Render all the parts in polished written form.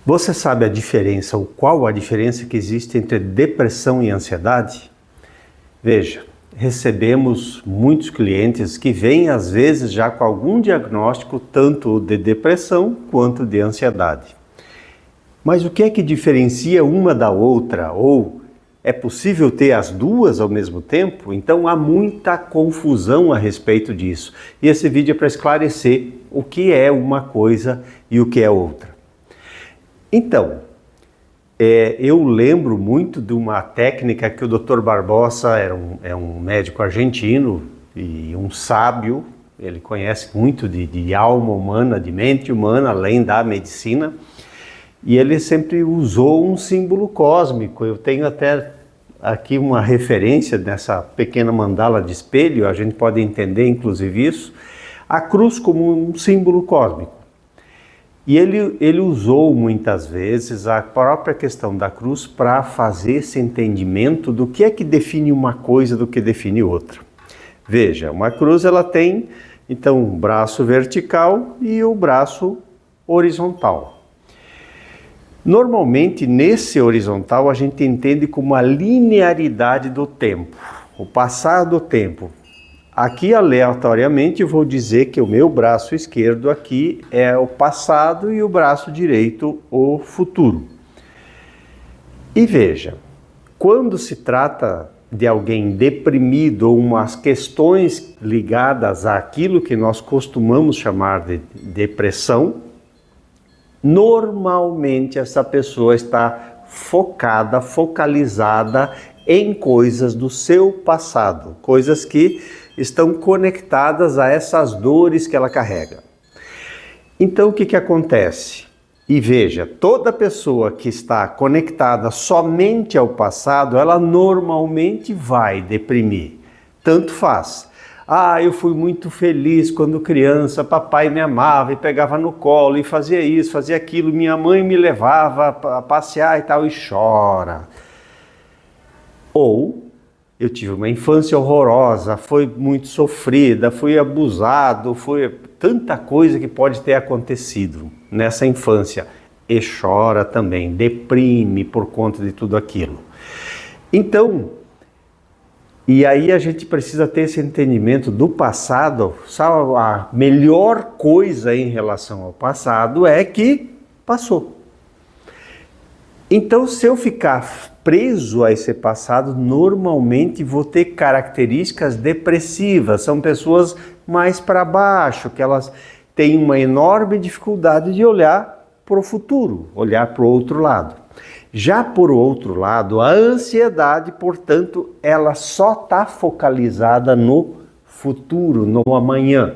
Você sabe a diferença, ou qual a diferença que existe entre depressão e ansiedade? Veja, recebemos muitos clientes que vêm às vezes já com algum diagnóstico tanto de depressão quanto de ansiedade. Mas o que é que diferencia uma da outra? Ou é possível ter as duas ao mesmo tempo? Então há muita confusão a respeito disso. E esse vídeo é para esclarecer o que é uma coisa e o que é outra. Então, eu lembro muito de uma técnica que o Dr. Barbosa é um médico argentino e um sábio. Ele conhece muito de alma humana, de mente humana, além da medicina. E ele sempre usou um símbolo cósmico. Eu tenho até aqui uma referência nessa pequena mandala de espelho, a gente pode entender inclusive isso, a cruz como um símbolo cósmico. E ele usou muitas vezes a própria questão da cruz para fazer esse entendimento do que é que define uma coisa do que define outra. Veja, uma cruz ela tem então um braço vertical e o braço horizontal. Normalmente nesse horizontal a gente entende como a linearidade do tempo, o passar do tempo. Aqui aleatoriamente vou dizer que o meu braço esquerdo aqui é o passado e o braço direito o futuro. E veja, quando se trata de alguém deprimido ou umas questões ligadas àquilo que nós costumamos chamar de depressão, normalmente essa pessoa está focalizada em coisas do seu passado, coisas que estão conectadas a essas dores que ela carrega. Então o que acontece? E veja, toda pessoa que está conectada somente ao passado, ela normalmente vai deprimir. Tanto faz. Eu fui muito feliz quando criança, papai me amava e pegava no colo e fazia isso, fazia aquilo, minha mãe me levava a passear e tal, e chora. Ou eu tive uma infância horrorosa, foi muito sofrida, fui abusado, foi tanta coisa que pode ter acontecido nessa infância. E chora também, deprime por conta de tudo aquilo. Então, e aí a gente precisa ter esse entendimento do passado. Sabe, a melhor coisa em relação ao passado é que passou. Então, se eu ficar preso a esse passado, normalmente vou ter características depressivas. São pessoas mais para baixo, que elas têm uma enorme dificuldade de olhar para o futuro, olhar para o outro lado. Já por outro lado, a ansiedade, portanto, ela só está focalizada no futuro, no amanhã.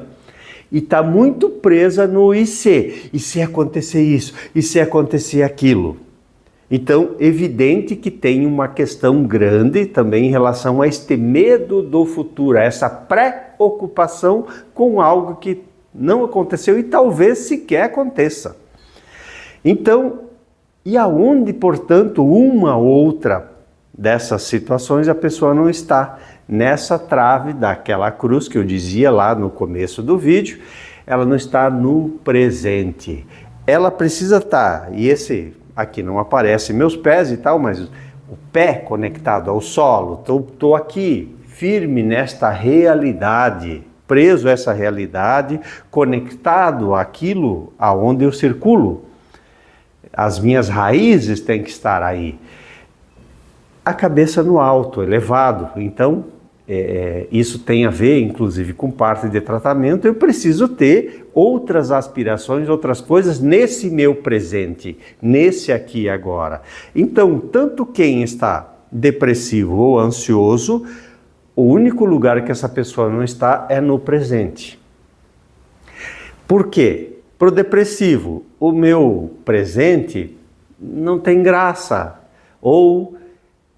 E está muito presa no e se acontecer isso, e se acontecer aquilo. Então, evidente que tem uma questão grande também em relação a este medo do futuro, a essa preocupação com algo que não aconteceu e talvez sequer aconteça. Então, e aonde, portanto, uma ou outra dessas situações a pessoa não está nessa trave daquela cruz que eu dizia lá no começo do vídeo, ela não está no presente. Ela precisa estar, e esse aqui não aparece meus pés e tal, mas o pé conectado ao solo, estou aqui firme nesta realidade, preso a essa realidade, conectado àquilo aonde eu circulo. As minhas raízes têm que estar aí. A cabeça no alto, elevado. Então, isso tem a ver, inclusive, com parte de tratamento. Eu preciso ter outras aspirações, outras coisas nesse meu presente, nesse aqui e agora. Então, tanto quem está depressivo ou ansioso, o único lugar que essa pessoa não está é no presente. Por quê? Para o depressivo, o meu presente não tem graça, ou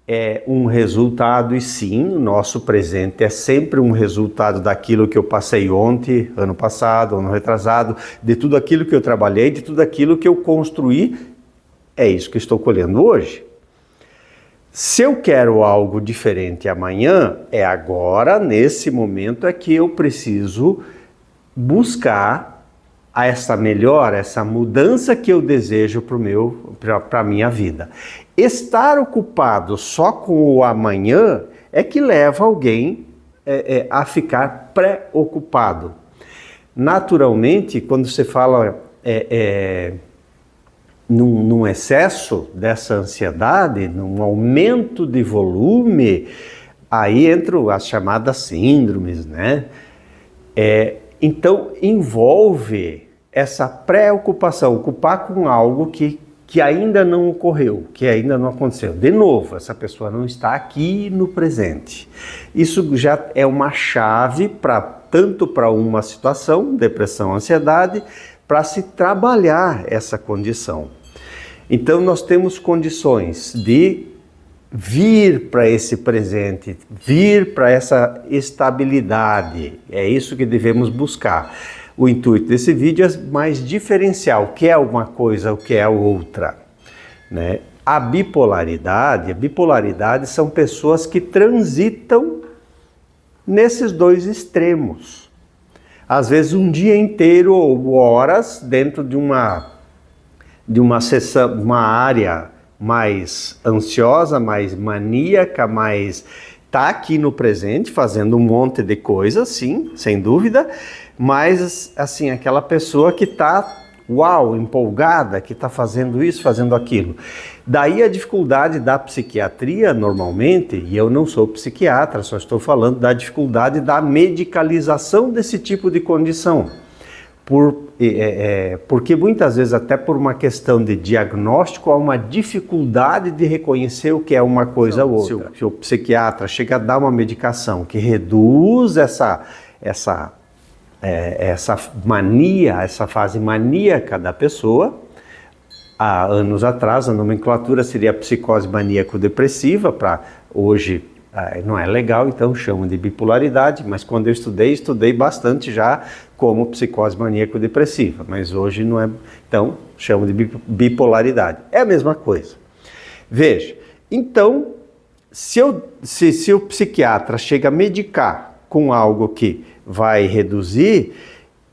é um resultado, e sim, o nosso presente é sempre um resultado daquilo que eu passei ontem, ano passado, ano retrasado, de tudo aquilo que eu trabalhei, de tudo aquilo que eu construí, é isso que estou colhendo hoje. Se eu quero algo diferente amanhã, é agora, nesse momento, é que eu preciso buscar a essa melhora, essa mudança que eu desejo para a minha vida. Estar ocupado só com o amanhã é que leva alguém a ficar preocupado. Naturalmente, quando você fala num excesso dessa ansiedade, num aumento de volume, aí entram as chamadas síndromes, né? Então, envolve essa preocupação, ocupar com algo que ainda não ocorreu, que ainda não aconteceu. De novo, essa pessoa não está aqui no presente. Isso já é uma chave tanto para uma situação, depressão, ansiedade, para se trabalhar essa condição. Então, nós temos condições de vir para esse presente, vir para essa estabilidade. É isso que devemos buscar. O intuito desse vídeo é mais diferenciar o que é uma coisa, o que é outra, né? A bipolaridade são pessoas que transitam nesses dois extremos. Às vezes um dia inteiro ou horas dentro de uma sessão, uma área mais ansiosa, mais maníaca, mais tá aqui no presente fazendo um monte de coisas, sim, sem dúvida, mas assim, aquela pessoa que tá, uau, empolgada, que tá fazendo isso, fazendo aquilo. Daí a dificuldade da psiquiatria, normalmente, e eu não sou psiquiatra, só estou falando da dificuldade da medicalização desse tipo de condição. Porque muitas vezes, até por uma questão de diagnóstico, há uma dificuldade de reconhecer o que é uma coisa ou outra. Se o psiquiatra chega a dar uma medicação que reduz essa mania, essa fase maníaca da pessoa, há anos atrás a nomenclatura seria psicose maníaco-depressiva, para hoje não é legal, então chamam de bipolaridade, mas quando eu estudei bastante já como psicose maníaco-depressiva, mas hoje não é, então chamam de bipolaridade. É a mesma coisa. Veja, então, se o psiquiatra chega a medicar com algo que vai reduzir,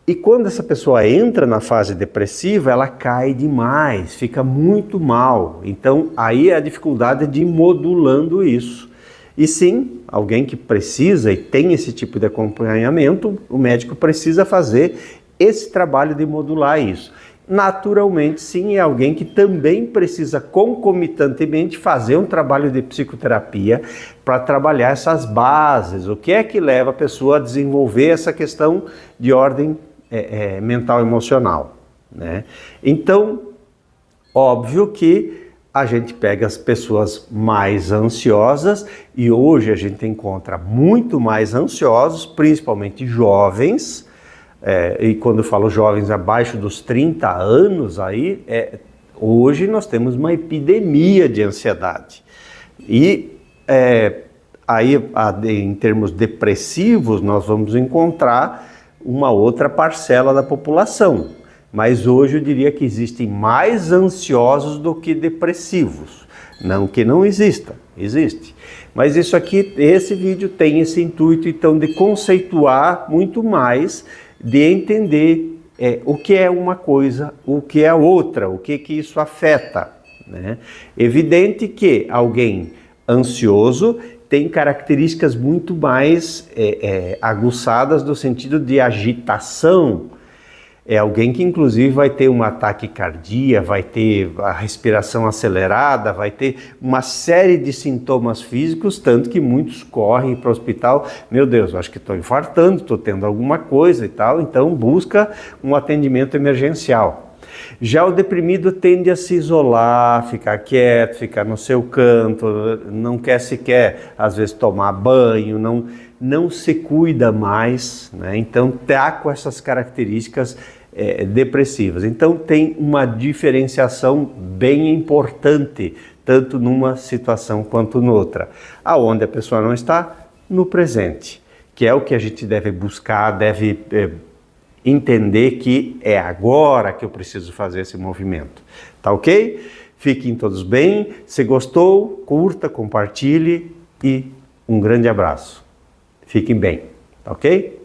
e quando essa pessoa entra na fase depressiva, ela cai demais, fica muito mal. Então, aí é a dificuldade de ir modulando isso. E sim, alguém que precisa e tem esse tipo de acompanhamento, o médico precisa fazer esse trabalho de modular isso. Naturalmente, sim, é alguém que também precisa concomitantemente fazer um trabalho de psicoterapia para trabalhar essas bases. O que é que leva a pessoa a desenvolver essa questão de ordem mental emocional, né? Então, óbvio que a gente pega as pessoas mais ansiosas e hoje a gente encontra muito mais ansiosos, principalmente jovens, e quando eu falo jovens abaixo dos 30 anos, hoje nós temos uma epidemia de ansiedade. E aí, em termos depressivos, nós vamos encontrar uma outra parcela da população. Mas hoje eu diria que existem mais ansiosos do que depressivos. Não que não exista, existe. Mas esse vídeo tem esse intuito, então, de conceituar muito mais, de entender o que é uma coisa, o que é outra, o que isso afeta, né? Evidente que alguém ansioso tem características muito mais aguçadas no sentido de agitação. É alguém que inclusive vai ter um ataque cardíaco, vai ter a respiração acelerada, vai ter uma série de sintomas físicos, tanto que muitos correm para o hospital, meu Deus, eu acho que estou infartando, estou tendo alguma coisa e tal, então busca um atendimento emergencial. Já o deprimido tende a se isolar, ficar quieto, ficar no seu canto, não quer sequer, às vezes, tomar banho, não se cuida mais, né? Então está com essas características depressivas. Então tem uma diferenciação bem importante, tanto numa situação quanto noutra. Aonde a pessoa não está? No presente, que é o que a gente deve buscar, deve entender que é agora que eu preciso fazer esse movimento. Tá ok? Fiquem todos bem. Se gostou, curta, compartilhe e um grande abraço. Fiquem bem, tá ok?